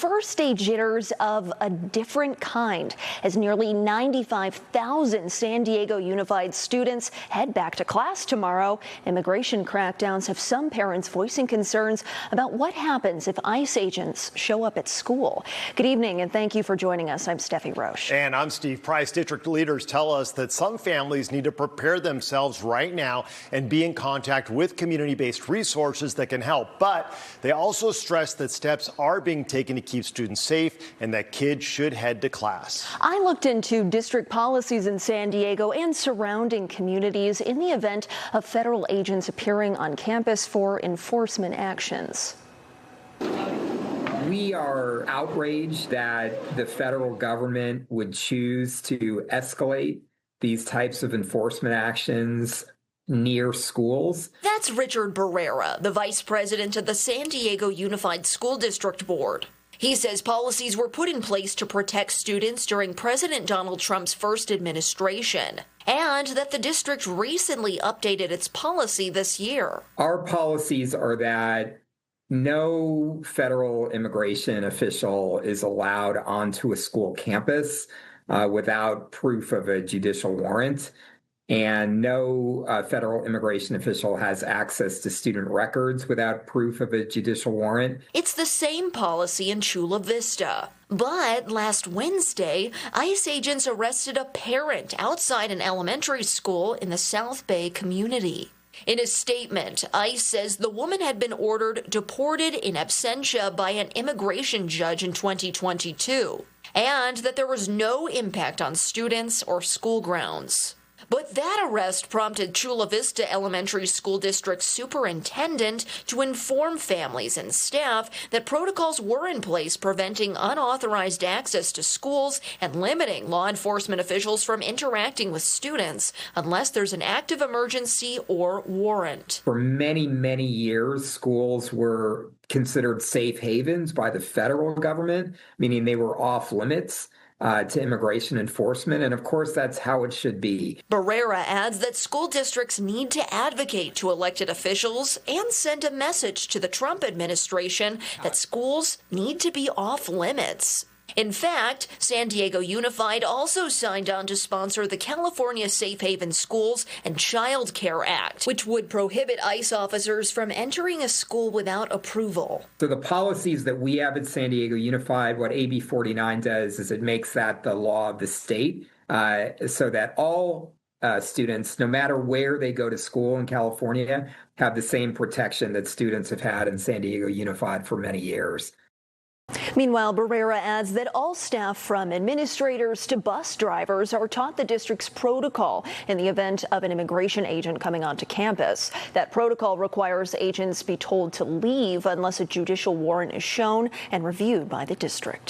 first-day jitters of a different kind as nearly 95,000 San Diego Unified students head back to class tomorrow. Immigration crackdowns have some parents voicing concerns about what happens if ICE agents show up at school. Good evening, and thank you for joining us. I'm Steffi Roche. And I'm Steve Price. District leaders tell us that some families need to prepare themselves right now and be in contact with community-based resources that can help. But they also stress that steps are being taken to keep students safe and that kids should head to class. I looked into district policies in San Diego and surrounding communities in the event of federal agents appearing on campus for enforcement actions. We are outraged that the federal government would choose to escalate these types of enforcement actions near schools. That's Richard Barrera, the vice president of the San Diego Unified School District Board. He says policies were put in place to protect students during President Donald Trump's first administration, and that the district recently updated its policy this year. Our policies are that no federal immigration official is allowed onto a school campus without proof of a judicial warrant. And no federal immigration official has access to student records without proof of a judicial warrant. It's the same policy in Chula Vista. But last Wednesday, ICE agents arrested a parent outside an elementary school in the South Bay community. In a statement, ICE says the woman had been ordered deported in absentia by an immigration judge in 2022, and that there was no impact on students or school grounds. But that arrest prompted Chula Vista Elementary School District Superintendent to inform families and staff that protocols were in place preventing unauthorized access to schools and limiting law enforcement officials from interacting with students unless there's an active emergency or warrant. For many, many years, schools were considered safe havens by the federal government, meaning they were off limits to immigration enforcement, and of course that's how it should be. Barrera adds that school districts need to advocate to elected officials and send a message to the Trump administration that schools need to be off limits. In fact, San Diego Unified also signed on to sponsor the California Safe Haven Schools and Child Care Act, which would prohibit ICE officers from entering a school without approval. So the policies that we have at San Diego Unified, what AB 49 does is it makes that the law of the state so that all students, no matter where they go to school in California, have the same protection that students have had in San Diego Unified for many years. Meanwhile, Barrera adds that all staff from administrators to bus drivers are taught the district's protocol in the event of an immigration agent coming onto campus. That protocol requires agents be told to leave unless a judicial warrant is shown and reviewed by the district.